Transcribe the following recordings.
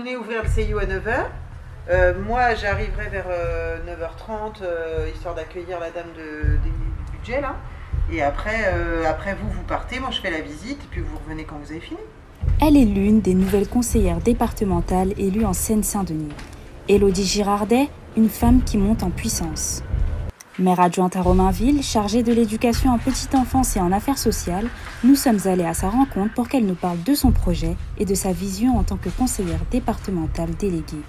venez ouvrir le CIO à 9 heures. Moi, j'arriverai vers 9h30, histoire d'accueillir la dame du budget, là. Et après, vous partez, moi je fais la visite, et puis vous revenez quand vous avez fini. Elle est l'une des nouvelles conseillères départementales élues en Seine-Saint-Denis. Élodie Girardet, une femme qui monte en puissance. Maire adjointe à Romainville, chargée de l'éducation en petite enfance et en affaires sociales, nous sommes allés à sa rencontre pour qu'elle nous parle de son projet et de sa vision en tant que conseillère départementale déléguée.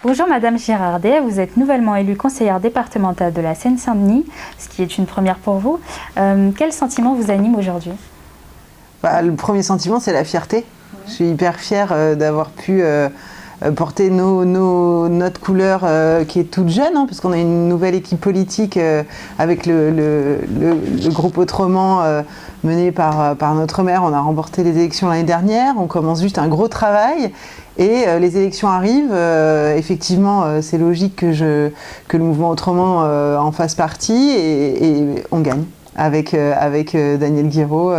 Bonjour Madame Girardet, vous êtes nouvellement élue conseillère départementale de la Seine-Saint-Denis, ce qui est une première pour vous. Quel sentiment vous anime aujourd'hui ? Le premier sentiment, c'est la fierté. Je suis hyper fière d'avoir pu porter notre couleur qui est toute jeune, parce qu'on a une nouvelle équipe politique avec le groupe Autrement mené par notre maire. On a remporté les élections l'année dernière, on commence juste un gros travail et les élections arrivent. Effectivement, c'est logique que le mouvement Autrement en fasse partie et on gagne avec Daniel Guiraud.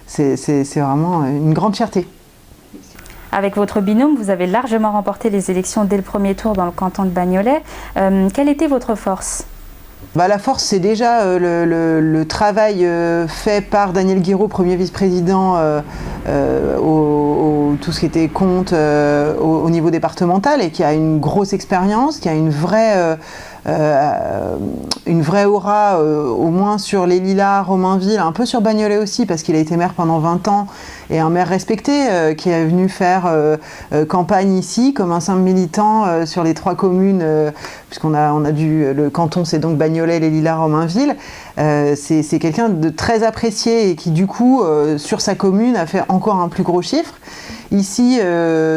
C'est vraiment une grande fierté. Avec votre binôme, vous avez largement remporté les élections dès le premier tour dans le canton de Bagnolet. Quelle était votre force ? La force, c'est déjà le travail fait par Daniel Guiraud, premier vice-président, tout ce qui était compte au niveau départemental, et qui a une grosse expérience, qui a une vraie aura, au moins sur les Lilas, Romainville, un peu sur Bagnolet aussi, parce qu'il a été maire pendant 20 ans, et un maire respecté, qui est venu faire campagne ici, comme un simple militant sur les 3 communes, puisqu'on a le canton, c'est donc Bagnolet, les Lilas, Romainville. C'est quelqu'un de très apprécié et qui, du coup, sur sa commune, a fait encore un plus gros chiffre. Ici,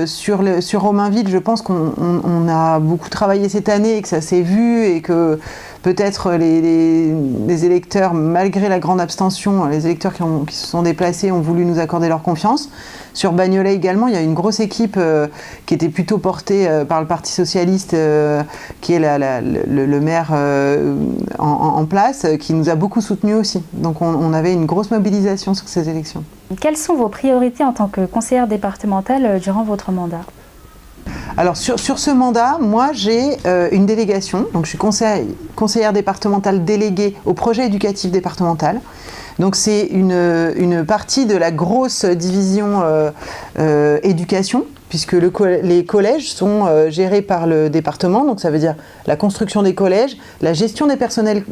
sur Romainville, je pense qu'on a beaucoup travaillé cette année et que ça s'est vu, et que peut-être les électeurs, malgré la grande abstention, les électeurs qui se sont déplacés ont voulu nous accorder leur confiance. Sur Bagnolet également, il y a une grosse équipe qui était plutôt portée par le Parti Socialiste, qui est le maire en place, qui nous a beaucoup soutenus aussi. Donc on avait une grosse mobilisation sur ces élections. Quelles sont vos priorités en tant que conseillère départementale durant votre mandat ? Alors sur ce mandat, moi j'ai une délégation, donc je suis conseillère départementale déléguée au projet éducatif départemental. Donc c'est une partie de la grosse division éducation, puisque les collèges sont gérés par le département, donc ça veut dire la construction des collèges, la gestion des personnels,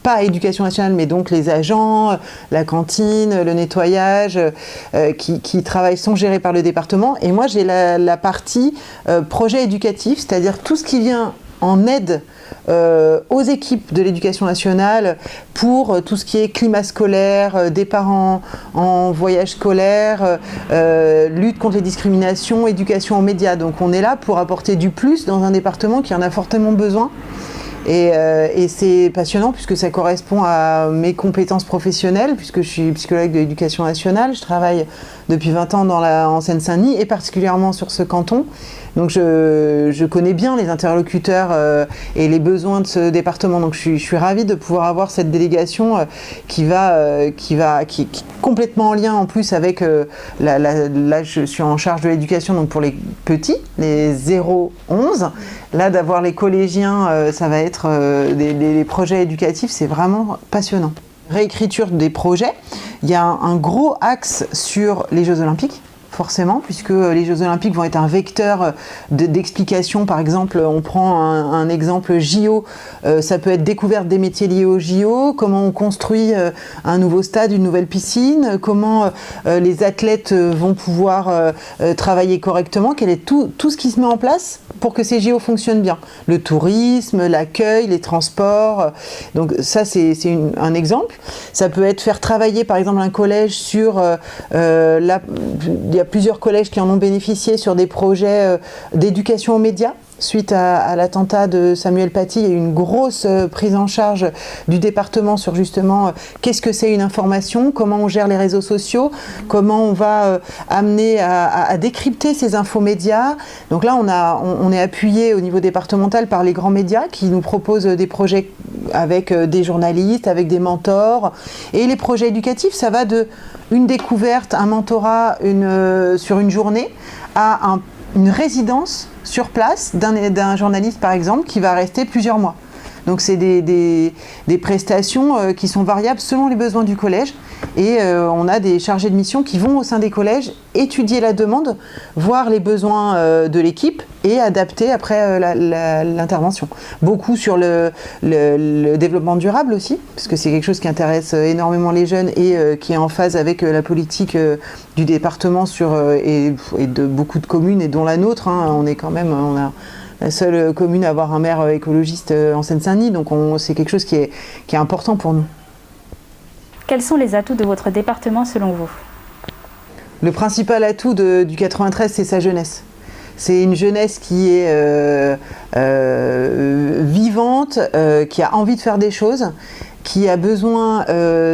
pas à éducation nationale, mais donc les agents, la cantine, le nettoyage, qui travaillent, sont gérés par le département. Et moi j'ai la partie projet éducatif, c'est-à-dire tout ce qui vient en aide aux équipes de l'éducation nationale pour tout ce qui est climat scolaire, des parents en voyage scolaire, lutte contre les discriminations, éducation aux médias. Donc on est là pour apporter du plus dans un département qui en a fortement besoin. Et c'est passionnant puisque ça correspond à mes compétences professionnelles, puisque je suis psychologue de l'éducation nationale. Je travaille depuis 20 ans en Seine-Saint-Denis et particulièrement sur ce canton. Donc je connais bien les interlocuteurs et les besoins de ce département. Donc je suis ravie de pouvoir avoir cette délégation qui est complètement en lien en plus avec là je suis en charge de l'éducation donc pour les petits, les 0-11. Là d'avoir les collégiens, ça va être les projets éducatifs, c'est vraiment passionnant. Réécriture des projets, il y a un gros axe sur les Jeux Olympiques. Forcément, puisque les Jeux Olympiques vont être un vecteur d'explication. Par exemple, on prend un exemple JO, ça peut être découverte des métiers liés aux JO, comment on construit un nouveau stade, une nouvelle piscine, comment les athlètes vont pouvoir travailler correctement, quel est tout ce qui se met en place pour que ces JO fonctionnent bien. Le tourisme, l'accueil, les transports, donc ça c'est un exemple. Ça peut être faire travailler par exemple un collège sur il y a plusieurs collèges qui en ont bénéficié sur des projets d'éducation aux médias. Suite à l'attentat de Samuel Paty, il y a eu une grosse prise en charge du département sur justement qu'est-ce que c'est une information, comment on gère les réseaux sociaux, comment on va amener à décrypter ces infomédias. Donc là, on est appuyé au niveau départemental par les grands médias qui nous proposent des projets avec des journalistes, avec des mentors. Et les projets éducatifs, ça va de une découverte, un mentorat sur une journée, à un une résidence sur place d'un journaliste, par exemple, qui va rester plusieurs mois. Donc c'est des prestations qui sont variables selon les besoins du collège. Et on a des chargés de mission qui vont au sein des collèges étudier la demande, voir les besoins de l'équipe et adapter après l'intervention. Beaucoup sur le développement durable aussi, parce que c'est quelque chose qui intéresse énormément les jeunes et qui est en phase avec la politique du département et de beaucoup de communes et dont la nôtre. On a la seule commune à avoir un maire écologiste en Seine-Saint-Denis, donc c'est quelque chose qui est important pour nous. Quels sont les atouts de votre département selon vous? Le principal atout du 93, c'est sa jeunesse. C'est une jeunesse qui est vivante, qui a envie de faire des choses, qui a besoin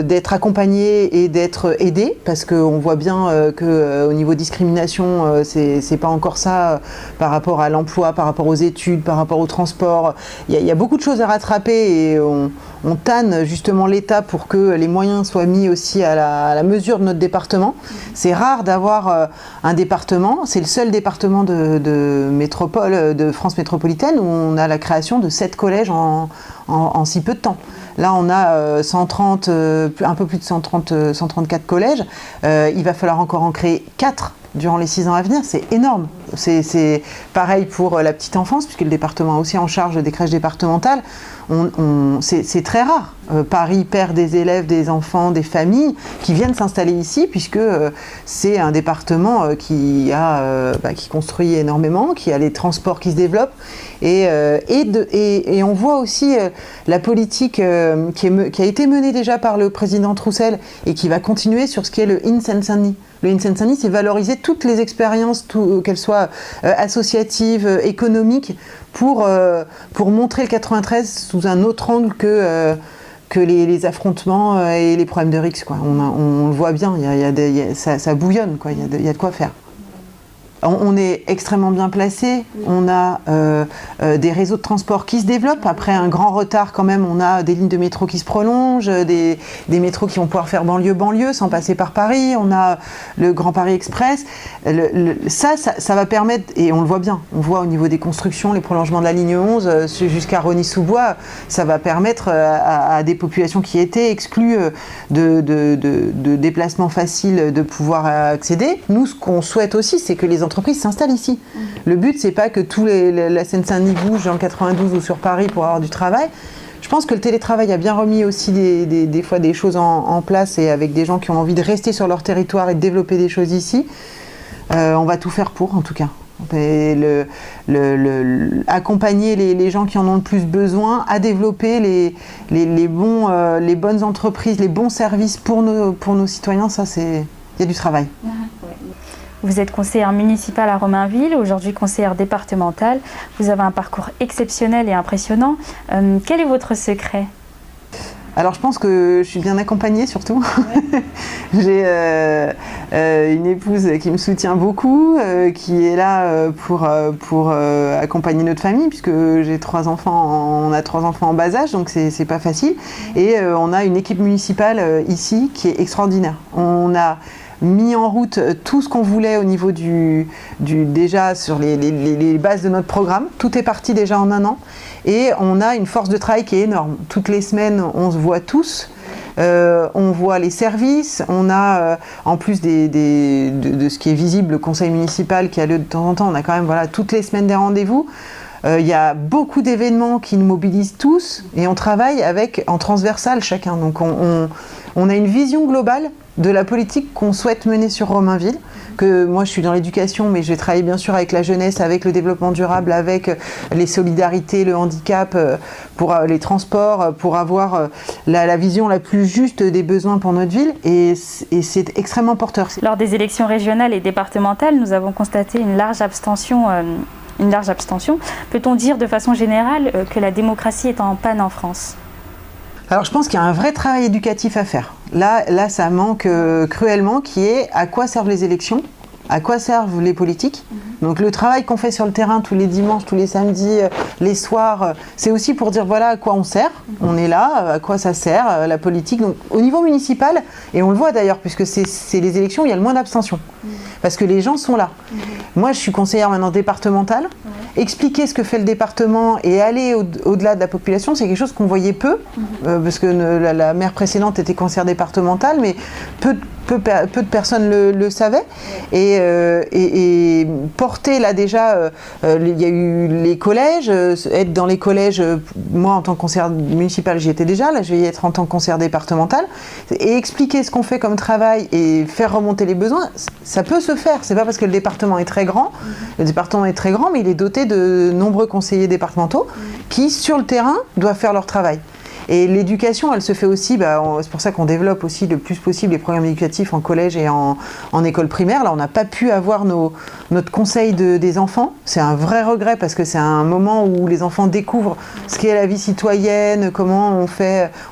d'être accompagnée et d'être aidée, parce qu'on voit bien qu'au niveau discrimination, c'est pas encore ça par rapport à l'emploi, par rapport aux études, par rapport au transport. Il y a beaucoup de choses à rattraper et on tanne justement l'État pour que les moyens soient mis aussi à la mesure de notre département. C'est rare d'avoir un département, c'est le seul département de métropole, de France métropolitaine, où on a la création de 7 collèges en si peu de temps. Là, on a 130, un peu plus de 134 collèges. Il va falloir encore en créer 4 durant les 6 ans à venir. C'est énorme. C'est pareil pour la petite enfance, puisque le département a aussi en charge des crèches départementales. C'est très rare. Paris perd des élèves, des enfants, des familles qui viennent s'installer ici, puisque c'est un département qui construit énormément, qui a les transports qui se développent. Et on voit aussi la politique qui a été menée déjà par le président Troussel et qui va continuer sur ce qui est le In Seine-Saint-Denis. Le In Seine-Saint-Denis, c'est valoriser toutes les expériences, qu'elles soient associatives, économiques, pour montrer le 93 sous un autre angle que les affrontements et les problèmes de Rix, quoi. On le voit bien, ça bouillonne, quoi. Il y a de quoi faire. On est extrêmement bien placé, on a des réseaux de transport qui se développent. Après un grand retard quand même, on a des lignes de métro qui se prolongent, des métros qui vont pouvoir faire banlieue sans passer par Paris, on a le Grand Paris Express. Ça va permettre, et on le voit bien, on voit au niveau des constructions, les prolongements de la ligne 11 jusqu'à Rosny-sous-Bois, ça va permettre à des populations qui étaient exclues de déplacements faciles de pouvoir accéder. Nous, ce qu'on souhaite aussi, c'est que les entreprises s'installent ici. Le but, c'est pas que la Seine-Saint-Denis bouge dans le 92 ou sur Paris pour avoir du travail. Je pense que le télétravail a bien remis aussi des fois des choses en place, et avec des gens qui ont envie de rester sur leur territoire et de développer des choses ici. On va tout faire pour, en tout cas. Et accompagner les gens qui en ont le plus besoin à développer les bonnes entreprises, les bons services pour nos citoyens, il y a du travail. Vous êtes conseillère municipale à Romainville, aujourd'hui conseillère départementale. Vous avez un parcours exceptionnel et impressionnant. Quel est votre secret ? Alors je pense que je suis bien accompagnée surtout. Ouais. J'ai une épouse qui me soutient beaucoup, qui est là pour accompagner notre famille, puisque j'ai 3 enfants, on a 3 enfants en bas âge, donc c'est pas facile. Et on a une équipe municipale ici qui est extraordinaire. On a mis en route tout ce qu'on voulait au niveau déjà sur les bases de notre programme. Tout est parti déjà en 1 an. Et on a une force de travail qui est énorme. Toutes les semaines, on se voit tous. On voit les services. On a, en plus de ce qui est visible, le conseil municipal qui a lieu de temps en temps, on a quand même toutes les semaines des rendez-vous. Il y a beaucoup d'événements qui nous mobilisent tous et on travaille en transversal chacun. Donc on a une vision globale de la politique qu'on souhaite mener sur Romainville. Que moi je suis dans l'éducation, mais je vais travailler bien sûr avec la jeunesse, avec le développement durable, avec les solidarités, le handicap, pour les transports, pour avoir la vision la plus juste des besoins pour notre ville, et c'est extrêmement porteur. Lors des élections régionales et départementales, nous avons constaté une large abstention. Peut-on dire de façon générale que la démocratie est en panne en France ? Alors je pense qu'il y a un vrai travail éducatif à faire. Là ça manque cruellement, qui est à quoi servent les élections, à quoi servent les politiques. Donc le travail qu'on fait sur le terrain tous les dimanches, tous les samedis, les soirs, c'est aussi pour dire voilà à quoi on sert, on est là, à quoi ça sert, la politique. Donc au niveau municipal, et on le voit d'ailleurs, puisque c'est les élections, il y a le moins d'abstention, parce que les gens sont là. Moi je suis conseillère maintenant départementale, expliquer ce que fait le département et aller au-delà de la population, c'est quelque chose qu'on voyait peu, parce que la maire précédente était conseillère départementale, mais peu de personnes le savaient. Et porter là déjà, il y a eu les collèges, être dans les collèges, moi en tant que conseillère municipale j'y étais déjà, là je vais y être en tant que conseillère départementale, et expliquer ce qu'on fait comme travail et faire remonter les besoins, ça peut se faire. C'est pas parce que le département est très grand, le département est très grand, mais il est doté de nombreux conseillers départementaux qui sur le terrain doivent faire leur travail. Et l'éducation, elle se fait aussi, c'est pour ça qu'on développe aussi le plus possible les programmes éducatifs en collège et en école primaire. Là, on n'a pas pu avoir notre conseil des enfants. C'est un vrai regret parce que c'est un moment où les enfants découvrent ce qu'est la vie citoyenne, comment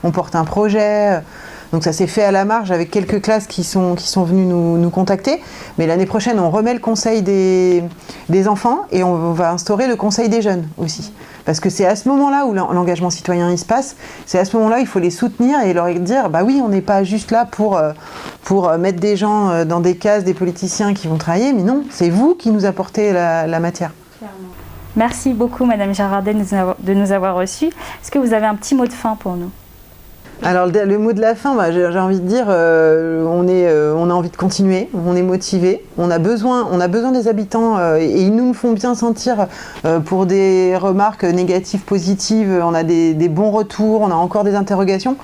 on porte un projet. Donc ça s'est fait à la marge avec quelques classes qui sont venues nous contacter. Mais l'année prochaine, on remet le conseil des enfants et on va instaurer le conseil des jeunes aussi. Parce que c'est à ce moment-là où l'engagement citoyen il se passe, c'est à ce moment-là il faut les soutenir et leur dire bah oui, on n'est pas juste là pour mettre des gens dans des cases, des politiciens qui vont travailler, mais non, c'est vous qui nous apportez la matière. Merci beaucoup Madame Girardet de nous avoir reçus. Est-ce que vous avez un petit mot de fin pour nous ? Alors le mot de la fin, j'ai envie de dire, on a envie de continuer, on est motivé, on a besoin des habitants et ils nous font bien sentir pour des remarques négatives, positives, on a des bons retours, on a encore des interrogations.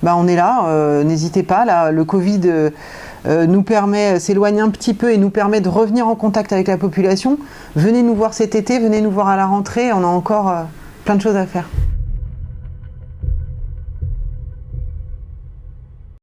On est là, n'hésitez pas, là, le Covid s'éloigne un petit peu et nous permet de revenir en contact avec la population. Venez nous voir cet été, venez nous voir à la rentrée, on a encore plein de choses à faire.